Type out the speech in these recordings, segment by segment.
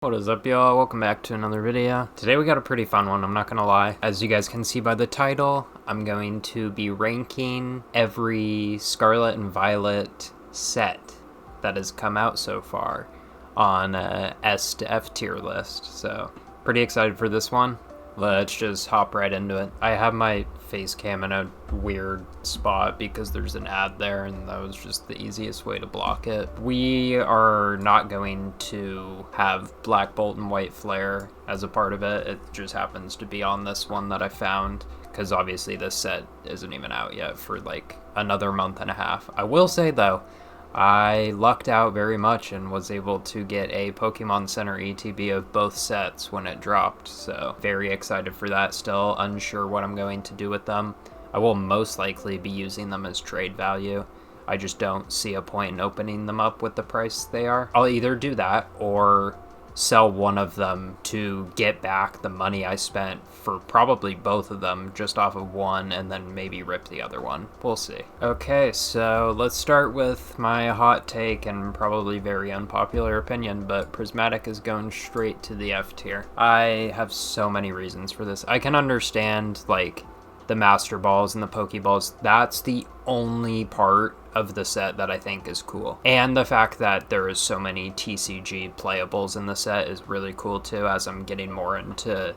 What is up, y'all? Welcome back to another video. Today we got a pretty fun one, I'm not gonna lie. As you guys can see by the title, I'm going to be ranking every Scarlet and Violet set that has come out so far on a S to F tier list. So, pretty excited for this one. Let's just hop right into it. I have my face cam in a weird spot because there's an ad there and that was just the easiest way to block it. We are not going to have Black Bolt and White Flare as a part of it. It just happens to be on this one that I found because obviously this set isn't even out yet for like another month and a half. I will say though, I lucked out very much and was able to get a Pokemon Center ETB of both sets when it dropped, so very excited for that. Still unsure what I'm going to do with them. I will most likely be using them as trade value. I just don't see a point in opening them up with the price they are. I'll either do that or sell one of them to get back the money I spent for probably both of them just off of one and then maybe rip the other one. We'll see. Okay, so let's start with my hot take and probably very unpopular opinion, but Prismatic is going straight to the F tier. I have so many reasons for this. I can understand like the Master Balls and the Pokeballs. That's the only part of the set that I think is cool. And the fact that there is so many TCG playables in the set is really cool too, as I'm getting more into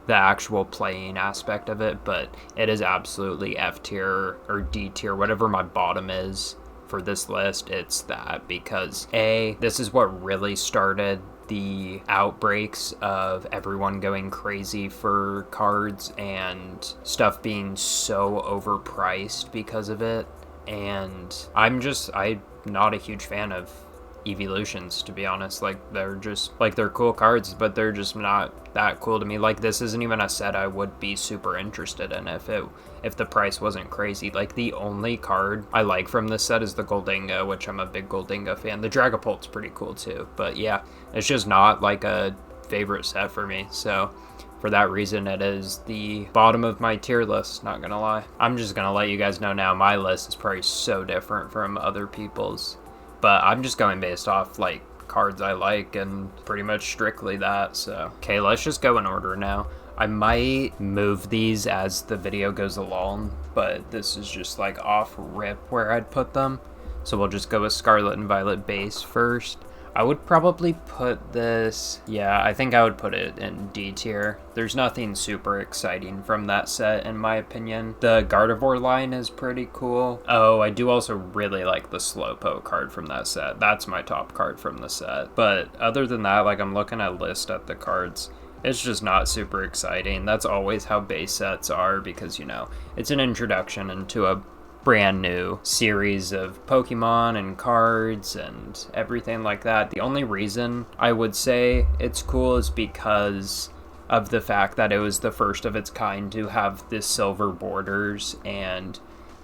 the actual playing aspect of it, but it is absolutely F tier or D tier, whatever my bottom is for this list. It's that because this is what really started the outbreaks of everyone going crazy for cards and stuff being so overpriced because of it. And I'm not a huge fan of evolutions, to be honest. Like they're cool cards, but they're just not that cool to me. Like this isn't even a set I would be super interested in if the price wasn't crazy. Like the only card I like from this set is the Goldinga, which I'm a big Goldinga fan. The Dragapult's pretty cool too, but yeah, it's just not like a favorite set for me. So for that reason, it is the bottom of my tier list, not gonna lie. I'm just gonna let you guys know now, my list is probably so different from other people's, but I'm just going based off like cards I like and pretty much strictly that. So okay, let's just go in order now. I might move these as the video goes along, but this is just like off rip where I'd put them. So we'll just go with Scarlet and Violet base first. I would probably put this, yeah, I think I would put it in D tier. There's nothing super exciting from that set in my opinion. The Gardevoir line is pretty cool. Oh, I do also really like the Slowpoke card from that set. That's my top card from the set. But other than that, like I'm looking at list at the cards, it's just not super exciting. That's always how base sets are because, you know, it's an introduction into a brand new series of Pokemon and cards and everything like that. The only reason I would say it's cool is because of the fact that it was the first of its kind to have the silver borders and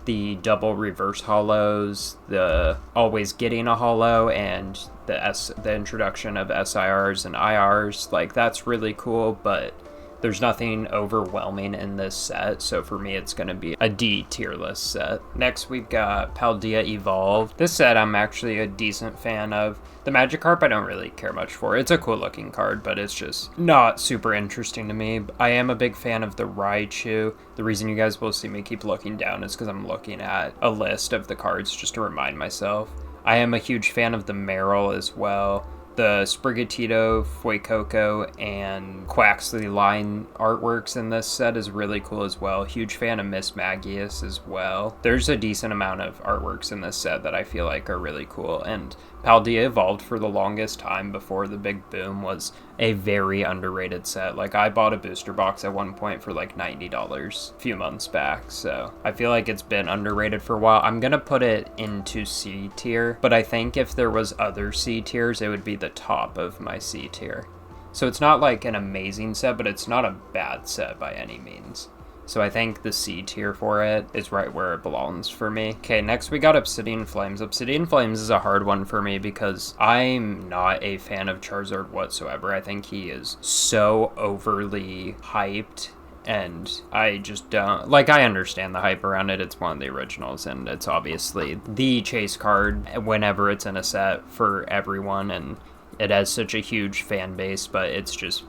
the double reverse holos, the always getting a holo, and the introduction of SIRs and IRs. Like that's really cool, but there's nothing overwhelming in this set, so for me it's going to be a D tier list set. Next we've got Paldea Evolved. This set I'm actually a decent fan of. The Magikarp I don't really care much for. It's a cool looking card, but it's just not super interesting to me. I am a big fan of the Raichu. The reason you guys will see me keep looking down is because I'm looking at a list of the cards just to remind myself. I am a huge fan of the Marill as well. The Sprigatito, Fuecoco, and Quaxley line artworks in this set is really cool as well. Huge fan of Miss Magius as well. There's a decent amount of artworks in this set that I feel like are really cool, and Paldea Evolved for the longest time before the big boom was a very underrated set. Like I bought a booster box at one point for like $90 a few months back, so I feel like it's been underrated for a while. I'm gonna put it into C tier, but I think if there was other C tiers, it would be the top of my C tier. So it's not like an amazing set, but it's not a bad set by any means. So I think the C tier for it is right where it belongs for me. Okay, next we got Obsidian Flames. Obsidian Flames is a hard one for me because I'm not a fan of Charizard whatsoever. I think he is so overly hyped and I just don't, like, I understand the hype around it. It's one of the originals, and it's obviously the chase card whenever it's in a set for everyone, and it has such a huge fan base, but it's just,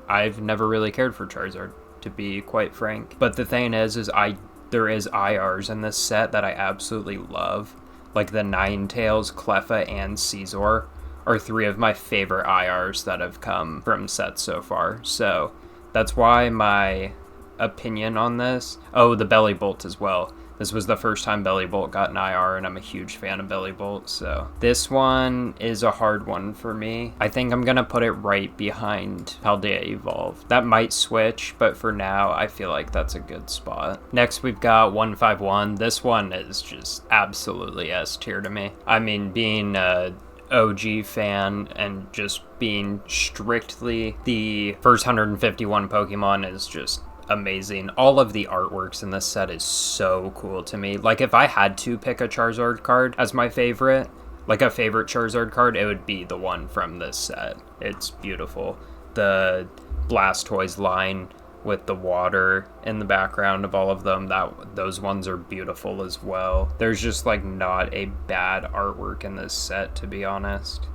I've never really cared for Charizard, to be quite frank. But the thing is there is IRs in this set that I absolutely love. Like the Ninetales, Cleffa, and Caesar are 3 of my favorite IRs that have come from sets so far. So that's why my opinion on this... Oh, the Bellibolt as well. This was the first time Bellibolt got an IR, and I'm a huge fan of Bellibolt, so... This one is a hard one for me. I think I'm gonna put it right behind Paldea Evolved. That might switch, but for now, I feel like that's a good spot. Next, we've got 151. This one is just absolutely S tier to me. I mean, being a OG fan and just being strictly the first 151 Pokemon is just amazing. All of the artworks in this set is so cool to me. Like, if I had to pick a Charizard card as my favorite, like a favorite Charizard card, it would be the one from this set. It's beautiful. The Blastoise line with the water in the background of all of them, those ones are beautiful as well. There's just like not a bad artwork in this set, to be honest,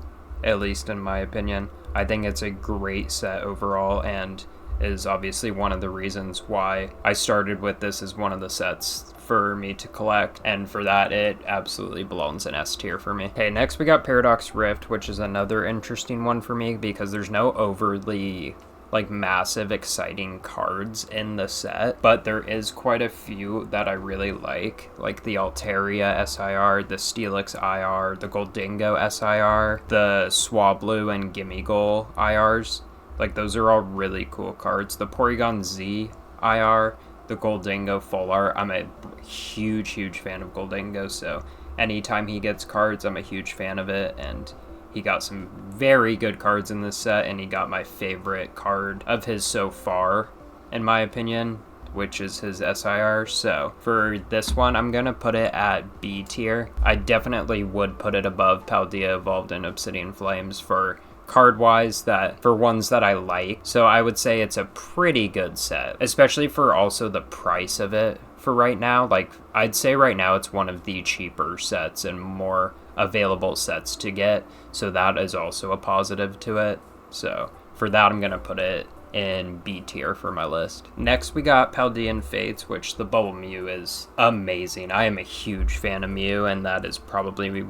at least in my opinion. I think it's a great set overall, and is obviously one of the reasons why I started with this as one of the sets for me to collect, and for that it absolutely belongs in S tier for me. Okay, next we got Paradox Rift, which is another interesting one for me because there's no overly like massive exciting cards in the set, but there is quite a few that I really like the Altaria SIR, the Steelix IR, the Goldingo SIR, the Swablu and Gimmighoul IRs. Like, those are all really cool cards. The Porygon Z IR, the Goldingo Full Art. I'm a huge fan of Goldingo, so anytime he gets cards, I'm a huge fan of it, and he got some very good cards in this set, and he got my favorite card of his so far, in my opinion, which is his SIR. So for this one, I'm gonna put it at B tier. I definitely would put it above Paldea Evolved and Obsidian Flames for card-wise, that for ones that I like. So I would say it's a pretty good set, especially for also the price of it for right now. Like, I'd say right now it's one of the cheaper sets and more available sets to get, so that is also a positive to it. So for that, I'm gonna put it in B tier for my list. Next, we got Paldean Fates, which the Bubble Mew is amazing. I am a huge fan of Mew, and that is probably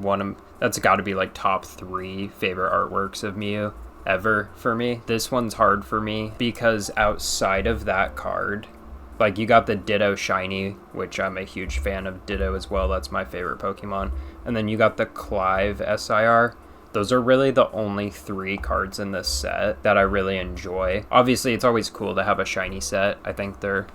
that's got to be like top 3 favorite artworks of Mew ever for me. This one's hard for me because outside of that card, like, you got the Ditto Shiny, which I'm a huge fan of Ditto as well. That's my favorite Pokemon. And then you got the Clive SIR. Those are really the only 3 cards in this set that I really enjoy. Obviously, it's always cool to have a shiny set. I think they're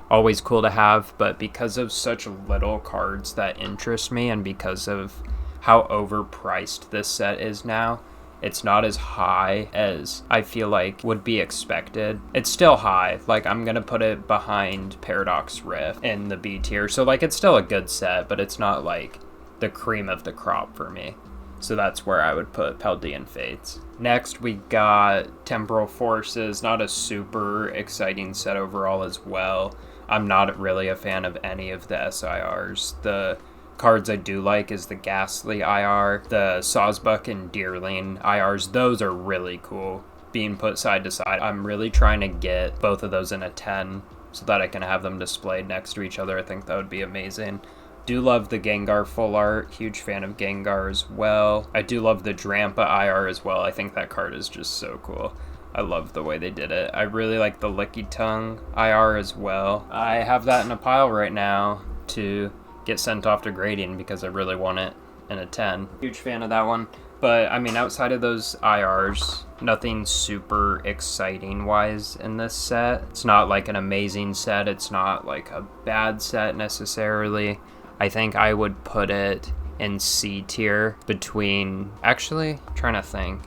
always cool to have, but because of such little cards that interest me and because of how overpriced this set is now, it's not as high as I feel like would be expected. It's still high. Like, I'm gonna put it behind Paradox Rift in the B tier. So, like, it's still a good set, but it's not like the cream of the crop for me. So that's where I would put Paldean Fates. Next, we got Temporal Forces. Not a super exciting set overall as well. I'm not really a fan of any of the SIRs. The cards I do like is the Ghastly IR, the Sawsbuck and Deerling IRs. Those are really cool being put side to side. I'm really trying to get both of those in a 10 so that I can have them displayed next to each other. I think that would be amazing. Do love the Gengar Full Art. Huge fan of Gengar as well. I do love the Drampa IR as well. I think that card is just so cool. I love the way they did it. I really like the Licky Tongue IR as well. I have that in a pile right now to get sent off to grading because I really want it in a 10. Huge fan of that one. But, I mean, outside of those IRs, nothing super exciting wise in this set. It's not like an amazing set. It's not like a bad set necessarily. I think I would put it in C tier between... Actually, I'm trying to think.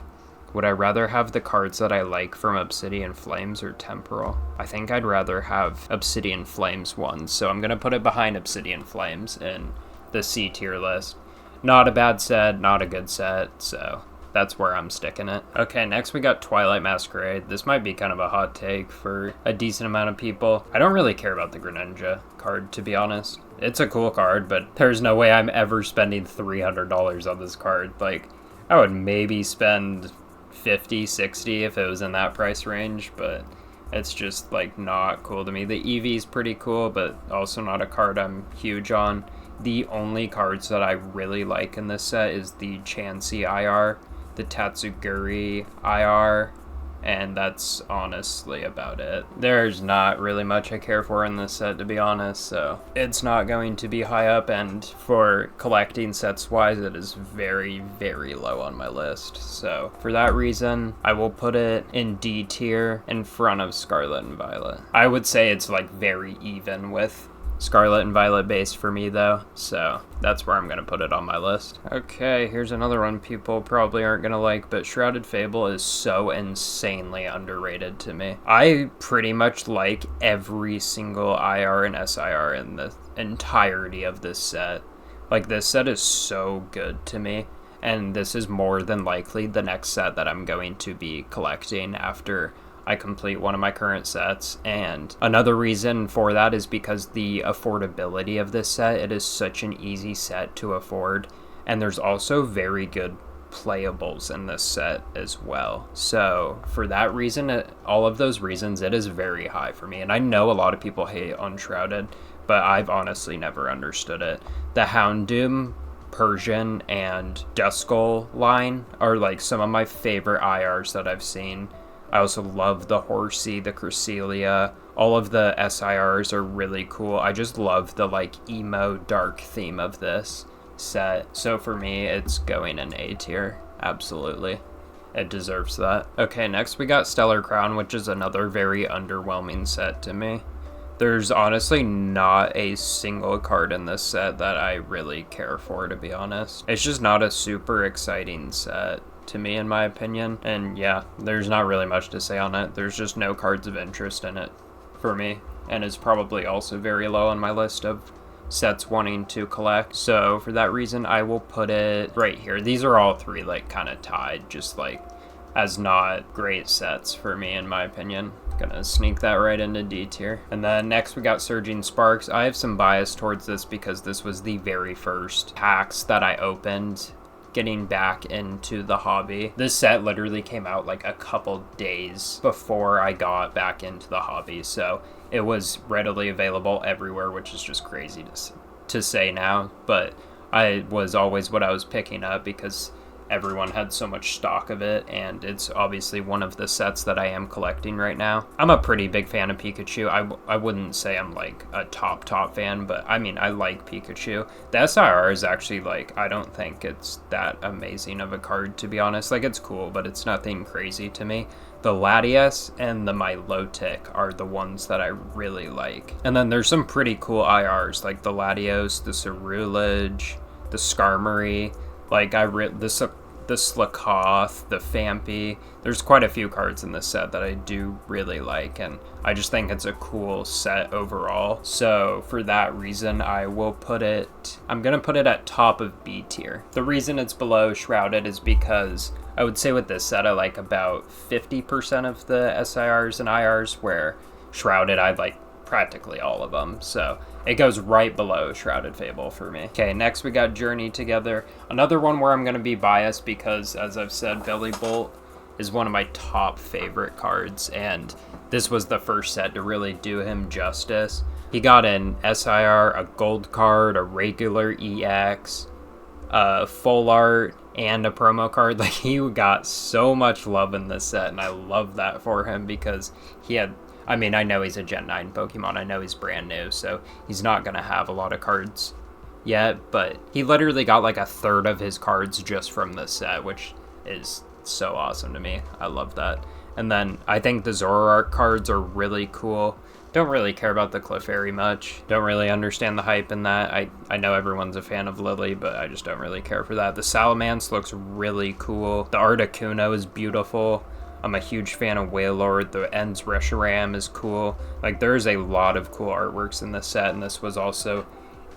Would I rather have the cards that I like from Obsidian Flames or Temporal? I think I'd rather have Obsidian Flames ones, so I'm going to put it behind Obsidian Flames in the C tier list. Not a bad set, not a good set, so that's where I'm sticking it. Okay, next we got Twilight Masquerade. This might be kind of a hot take for a decent amount of people. I don't really care about the Greninja card, to be honest. It's a cool card, but there's no way I'm ever spending $300 on this card. Like, I would maybe spend 50, 60 if it was in that price range, but it's just like not cool to me. The Eevee's pretty cool, but also not a card I'm huge on. The only cards that I really like in this set is the Chansey IR, the Tatsuguri IR, and that's honestly about it. There's not really much I care for in this set, to be honest, so it's not going to be high up, and for collecting sets wise, it is very, very low on my list. So for that reason, I will put it in D tier in front of Scarlet and Violet. I would say it's like very even with Scarlet and Violet base for me though, so that's where I'm gonna put it on my list. Okay, here's another one people probably aren't gonna like, but Shrouded Fable is so insanely underrated to me. I pretty much like every single IR and SIR in the entirety of this set. Like, this set is so good to me, and this is more than likely the next set that I'm going to be collecting after I complete one of my current sets. And another reason for that is because the affordability of this set. It is such an easy set to afford, and there's also very good playables in this set as well. So for that reason, all of those reasons, it is very high for me. And I know a lot of people hate Unshrouded, but I've honestly never understood it. The Houndoom, Persian, and Duskull line are like some of my favorite IRs that I've seen. I also love the Horsey, the Cresselia. All of the SIRs are really cool. I just love the like emo dark theme of this set. So for me, it's going in A tier. Absolutely. It deserves that. Okay, next we got Stellar Crown, which is another very underwhelming set to me. There's honestly not a single card in this set that I really care for, to be honest. It's just not a super exciting set to me, in my opinion. And yeah, there's not really much to say on it. There's just no cards of interest in it for me, and it's probably also very low on my list of sets wanting to collect. So for that reason, I will put it right here. These are all three like kind of tied, just like as not great sets for me, in my opinion. Gonna sneak that right into D tier. And then next we got Surging Sparks. I have some bias towards this because this was the very first packs that I opened getting back into the hobby. This set literally came out like a couple days before I got back into the hobby, so it was readily available everywhere, which is just crazy to say now, but I was always what I was picking up because everyone had so much stock of it, and it's obviously one of the sets that I am collecting right now. I'm a pretty big fan of Pikachu. I wouldn't say I'm like a top fan, but I mean, I like Pikachu. The SIR is actually like, I don't think it's that amazing of a card, to be honest. Like, it's cool, but it's nothing crazy to me. The Latias and the Milotic are the ones that I really like. And then there's some pretty cool IRs, like the Latios, the Cerulege, the Skarmory. Like, the Slakoth, the Phanpy. There's quite a few cards in this set that I do really like, and I just think it's a cool set overall. So for that reason, I'm gonna put it at top of B tier. The reason it's below Shrouded is because I would say with this set, I like about 50% of the SIRs and IRs, where Shrouded, I like practically all of them. So it goes right below Shrouded Fable for me. Okay, next we got Journey Together. Another one where I'm going to be biased because, as I've said, Billy Bolt is one of my top favorite cards, and this was the first set to really do him justice. He got an SIR, a gold card, a regular EX, a full art, and a promo card. Like, he got so much love in this set, and I love that for him because he had, I mean, I know he's a Gen 9 Pokemon. I know he's brand new, so he's not going to have a lot of cards yet, but he literally got like a third of his cards just from this set, which is so awesome to me. I love that. And then I think the Zoroark cards are really cool. Don't really care about the Clefairy much. Don't really understand the hype in that. I know everyone's a fan of Lily, but I just don't really care for that. The Salamence looks really cool. The Articuno is beautiful. I'm a huge fan of Wailord. The Ends Reshiram is cool. Like, there's a lot of cool artworks in this set, and this was also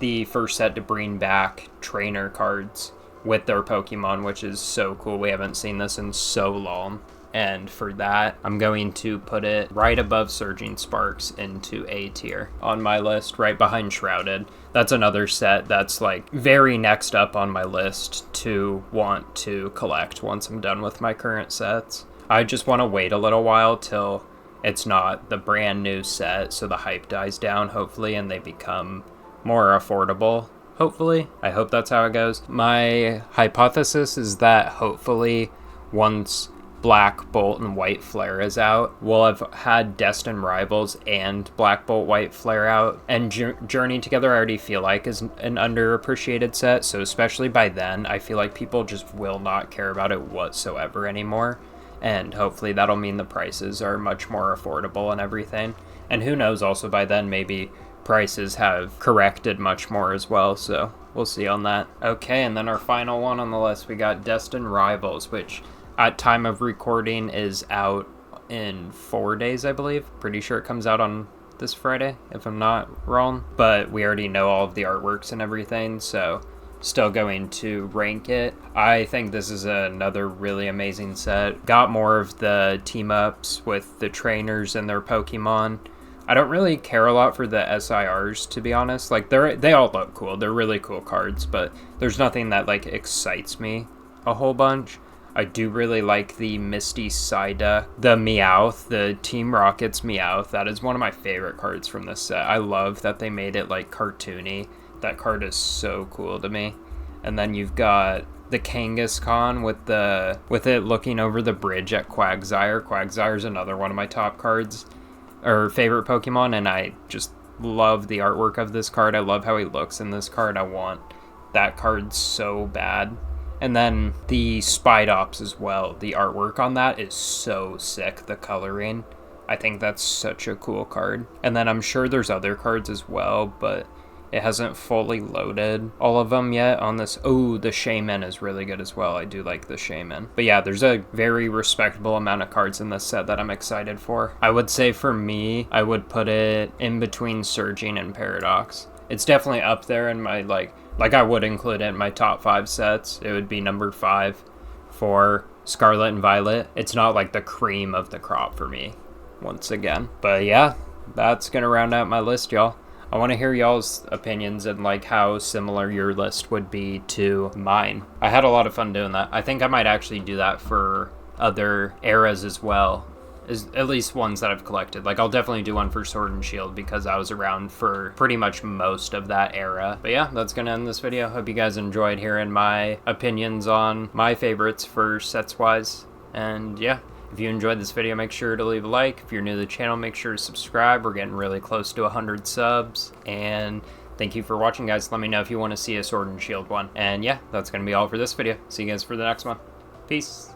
the first set to bring back trainer cards with their Pokemon, which is so cool. We haven't seen this in so long. And for that, I'm going to put it right above Surging Sparks into A tier on my list, right behind Shrouded. That's another set that's like very next up on my list to want to collect once I'm done with my current sets. I just want to wait a little while till it's not the brand new set, so the hype dies down, hopefully, and they become more affordable. Hopefully. I hope that's how it goes. My hypothesis is that hopefully once Black Bolt and White Flare is out, we'll have had Destined Rivals and Black Bolt White Flare out. And Journey Together I already feel like is an underappreciated set, so especially by then, I feel like people just will not care about it whatsoever anymore. And hopefully that'll mean the prices are much more affordable and everything. And who knows, also by then maybe prices have corrected much more as well, so we'll see on that. Okay, and then our final one on the list, we got Destined Rivals, which at time of recording is out in 4 days, I believe. Pretty sure it comes out on this Friday, if I'm not wrong. But we already know all of the artworks and everything, so still going to rank it. I think this is another really amazing set. Got more of the team-ups with the trainers and their Pokemon. I don't really care a lot for the SIRs, to be honest. Like, they all look cool. They're really cool cards, but there's nothing that, like, excites me a whole bunch. I do really like the Misty Psyduck, the Meowth, the Team Rocket's Meowth. That is one of my favorite cards from this set. I love that they made it, like, cartoony. That card is so cool to me. And then you've got the Kangaskhan with it looking over the bridge at Quagsire. Quagsire's another one of my top cards, or favorite Pokemon, and I just love the artwork of this card. I love how he looks in this card. I want that card so bad. And then the Spidops as well. The artwork on that is so sick, the coloring. I think that's such a cool card. And then I'm sure there's other cards as well, but it hasn't fully loaded all of them yet on this. Oh, the Shaman is really good as well. I do like the Shaman. But yeah, there's a very respectable amount of cards in this set that I'm excited for. I would say for me, I would put it in between Surging and Paradox. It's definitely up there in my, like I would include it in my top 5 sets. It would be number 5 for Scarlet and Violet. It's not like the cream of the crop for me, once again. But yeah, that's gonna round out my list, y'all. I want to hear y'all's opinions and like how similar your list would be to mine. I had a lot of fun doing that. I think I might actually do that for other eras as well, at least ones that I've collected. Like, I'll definitely do one for Sword and Shield because I was around for pretty much most of that era. But yeah, that's gonna end this video. Hope you guys enjoyed hearing my opinions on my favorites for sets wise. And yeah, if you enjoyed this video, make sure to leave a like. If you're new to the channel, make sure to subscribe. We're getting really close to 100 subs. And thank you for watching, guys. Let me know if you want to see a Sword and Shield one. And yeah, that's going to be all for this video. See you guys for the next one. Peace.